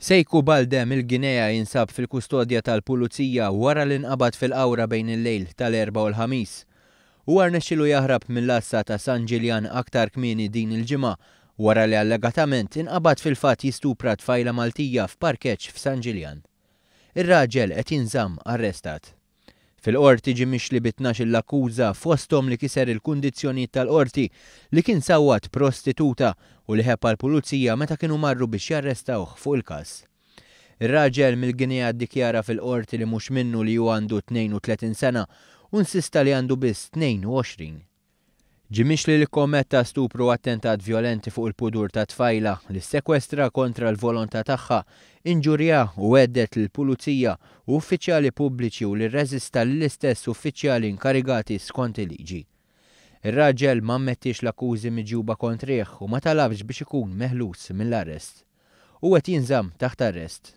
Sejku Balde mill-Ginea jinsab fil-kustodja tal-pulizija wara li nqabad fil-qawra bejn il-lejl tal-erba' u l-ħamis. Huwa rnexxielu jaħrab mill-assa ta' San Ġiljan aktar kmieni din il-ġimgħa wara li allegatament inqabad fil-fatt jistupra tfajla Maltija f'parkeġġ f'San Ġiljan. Ir-raġel qed jinżamm arrestat. Fil-qorti ġie mixli b'12 l-akkuża fosthom li kiser il-kundizzjonijiet tal-qorti li kien sawwat prostituta u li ħepp għall-pulizija meta kienu marru biex jarrestawh fuq il-każ. Ir-raġel mill-Ginea ddikjara fil-qorti li mhux minnu li hu għandu 32 sena u insista li għandu biss 22. Ġie mixli li kommetta stupru u attentat vjolenti fuq il-pudur ta' tfajla li ssekwestra kontra l-volontà tagħha, inġurja u għeddet lill-pulizija u uffiċjali pubbliċi u li rreżista lill-istess uffiċjali inkarigati skont il-liġi. Ir-raġel ma ammettix l-akkużi miġjuba kontrih u ma talabx biex ikun meħlus mill-arrest. U qed jinżamm taħt arrest.